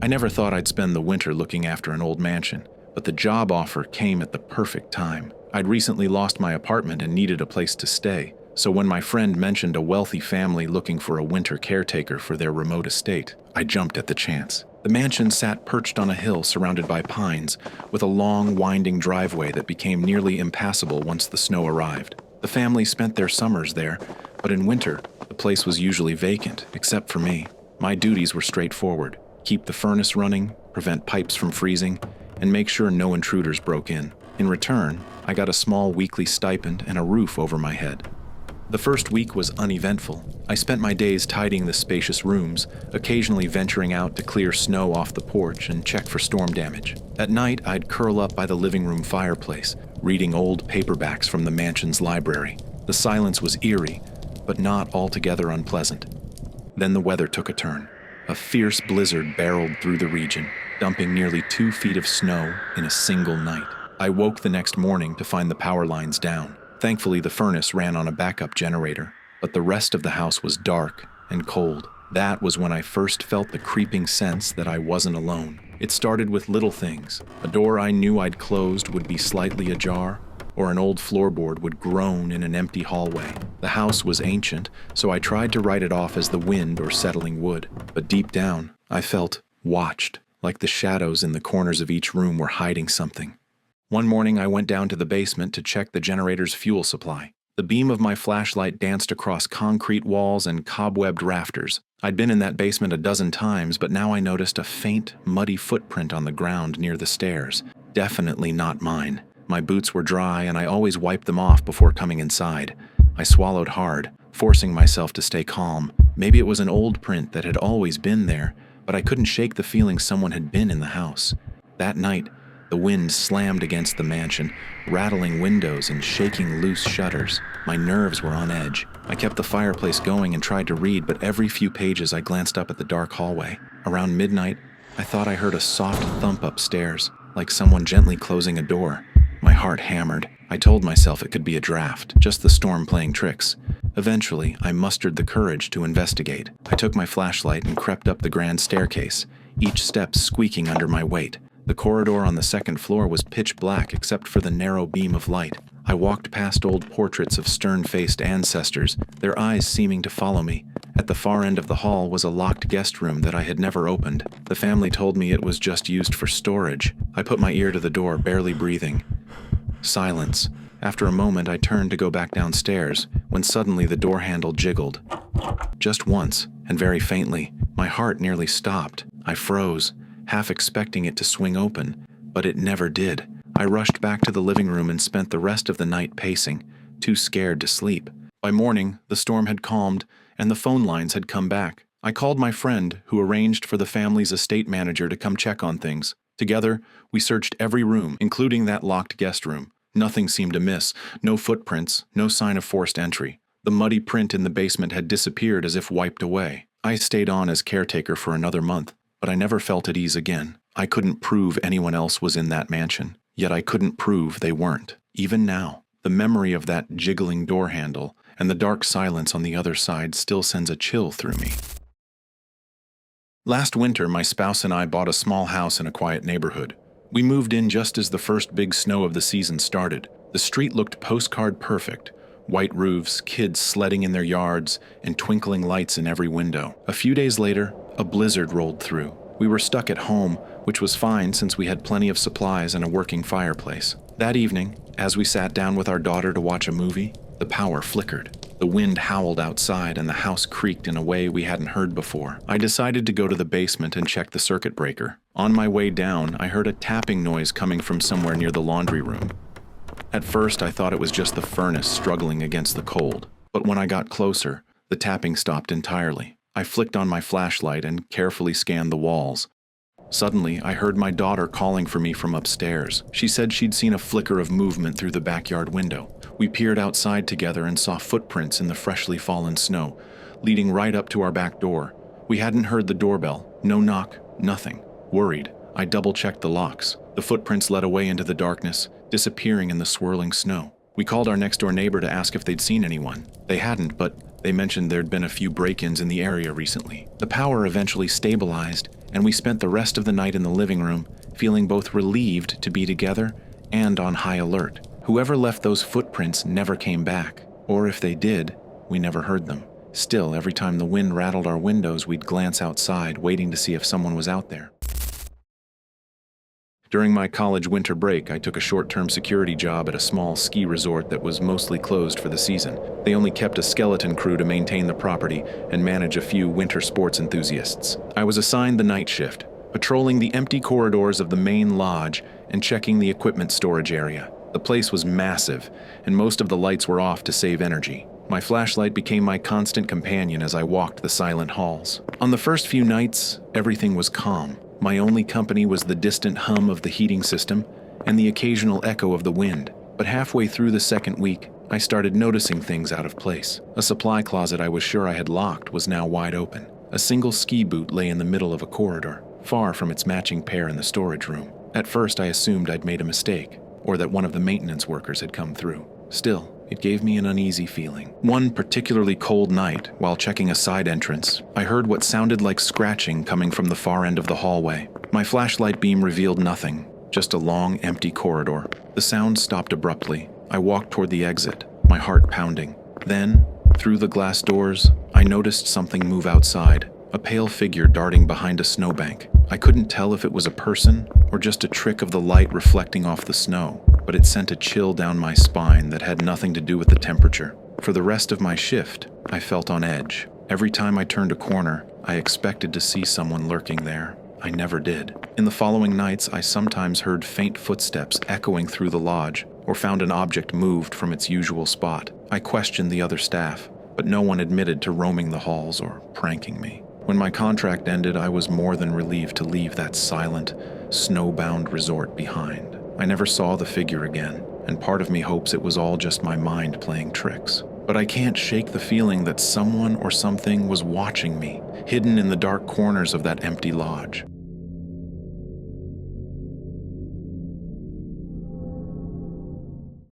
never thought I'd spend the winter looking after an old mansion, but the job offer came at the perfect time. I'd recently lost my apartment and needed a place to stay, so when my friend mentioned a wealthy family looking for a winter caretaker for their remote estate, I jumped at the chance. The mansion sat perched on a hill surrounded by pines, with a long, winding driveway that became nearly impassable once the snow arrived. The family spent their summers there, but in winter, the place was usually vacant, except for me. My duties were straightforward: keep the furnace running, prevent pipes from freezing, and make sure no intruders broke in. In return, I got a small weekly stipend and a roof over my head. The first week was uneventful. I spent my days tidying the spacious rooms, occasionally venturing out to clear snow off the porch and check for storm damage. At night, I'd curl up by the living room fireplace, reading old paperbacks from the mansion's library. The silence was eerie, but not altogether unpleasant. Then the weather took a turn. A fierce blizzard barreled through the region, dumping nearly 2 feet of snow in a single night. I woke the next morning to find the power lines down. Thankfully, the furnace ran on a backup generator, but the rest of the house was dark and cold. That was when I first felt the creeping sense that I wasn't alone. It started with little things. A door I knew I'd closed would be slightly ajar, or an old floorboard would groan in an empty hallway. The house was ancient, so I tried to write it off as the wind or settling wood. But deep down, I felt watched, like the shadows in the corners of each room were hiding something. One morning, I went down to the basement to check the generator's fuel supply. The beam of my flashlight danced across concrete walls and cobwebbed rafters. I'd been in that basement a dozen times, but now I noticed a faint, muddy footprint on the ground near the stairs. Definitely not mine. My boots were dry, and I always wiped them off before coming inside. I swallowed hard, forcing myself to stay calm. Maybe it was an old print that had always been there, but I couldn't shake the feeling someone had been in the house. That night, the wind slammed against the mansion, rattling windows and shaking loose shutters. My nerves were on edge. I kept the fireplace going and tried to read, but every few pages I glanced up at the dark hallway. Around midnight, I thought I heard a soft thump upstairs, like someone gently closing a door. My heart hammered. I told myself it could be a draft, just the storm playing tricks. Eventually, I mustered the courage to investigate. I took my flashlight and crept up the grand staircase, each step squeaking under my weight. The corridor on the second floor was pitch black except for the narrow beam of light. I walked past old portraits of stern-faced ancestors, their eyes seeming to follow me. At the far end of the hall was a locked guest room that I had never opened. The family told me it was just used for storage. I put my ear to the door, barely breathing. Silence. After a moment, I turned to go back downstairs, when suddenly the door handle jiggled. Just once, and very faintly. My heart nearly stopped. I froze, half expecting it to swing open, but it never did. I rushed back to the living room and spent the rest of the night pacing, too scared to sleep. By morning, the storm had calmed, and the phone lines had come back. I called my friend, who arranged for the family's estate manager to come check on things. Together, we searched every room, including that locked guest room. Nothing seemed amiss, no footprints, no sign of forced entry. The muddy print in the basement had disappeared as if wiped away. I stayed on as caretaker for another month, but I never felt at ease again. I couldn't prove anyone else was in that mansion, yet I couldn't prove they weren't. Even now, the memory of that jiggling door handle and the dark silence on the other side still sends a chill through me. Last winter, my spouse and I bought a small house in a quiet neighborhood. We moved in just as the first big snow of the season started. The street looked postcard perfect. White roofs, kids sledding in their yards, and twinkling lights in every window. A few days later, a blizzard rolled through. We were stuck at home, which was fine since we had plenty of supplies and a working fireplace. That evening, as we sat down with our daughter to watch a movie, the power flickered. The wind howled outside and the house creaked in a way we hadn't heard before. I decided to go to the basement and check the circuit breaker. On my way down, I heard a tapping noise coming from somewhere near the laundry room. At first, I thought it was just the furnace struggling against the cold, but when I got closer, the tapping stopped entirely. I flicked on my flashlight and carefully scanned the walls. Suddenly, I heard my daughter calling for me from upstairs. She said she'd seen a flicker of movement through the backyard window. We peered outside together and saw footprints in the freshly fallen snow, leading right up to our back door. We hadn't heard the doorbell. No knock, nothing. Worried, I double-checked the locks. The footprints led away into the darkness, disappearing in the swirling snow. We called our next-door neighbor to ask if they'd seen anyone. They hadn't, but they mentioned there'd been a few break-ins in the area recently. The power eventually stabilized, and we spent the rest of the night in the living room, feeling both relieved to be together and on high alert. Whoever left those footprints never came back, or if they did, we never heard them. Still, every time the wind rattled our windows, we'd glance outside, waiting to see if someone was out there. During my college winter break, I took a short-term security job at a small ski resort that was mostly closed for the season. They only kept a skeleton crew to maintain the property and manage a few winter sports enthusiasts. I was assigned the night shift, patrolling the empty corridors of the main lodge and checking the equipment storage area. The place was massive, and most of the lights were off to save energy. My flashlight became my constant companion as I walked the silent halls. On the first few nights, everything was calm. My only company was the distant hum of the heating system and the occasional echo of the wind. But halfway through the second week, I started noticing things out of place. A supply closet I was sure I had locked was now wide open. A single ski boot lay in the middle of a corridor, far from its matching pair in the storage room. At first, I assumed I'd made a mistake, or that one of the maintenance workers had come through. Still, it gave me an uneasy feeling. One particularly cold night, while checking a side entrance, I heard what sounded like scratching coming from the far end of the hallway. My flashlight beam revealed nothing, just a long, empty corridor. The sound stopped abruptly. I walked toward the exit, my heart pounding. Then, through the glass doors, I noticed something move outside, a pale figure darting behind a snowbank. I couldn't tell if it was a person or just a trick of the light reflecting off the snow, but it sent a chill down my spine that had nothing to do with the temperature. For the rest of my shift, I felt on edge. Every time I turned a corner, I expected to see someone lurking there. I never did. In the following nights, I sometimes heard faint footsteps echoing through the lodge, or found an object moved from its usual spot. I questioned the other staff, but no one admitted to roaming the halls or pranking me. When my contract ended, I was more than relieved to leave that silent, snowbound resort behind. I never saw the figure again, and part of me hopes it was all just my mind playing tricks. But I can't shake the feeling that someone or something was watching me, hidden in the dark corners of that empty lodge.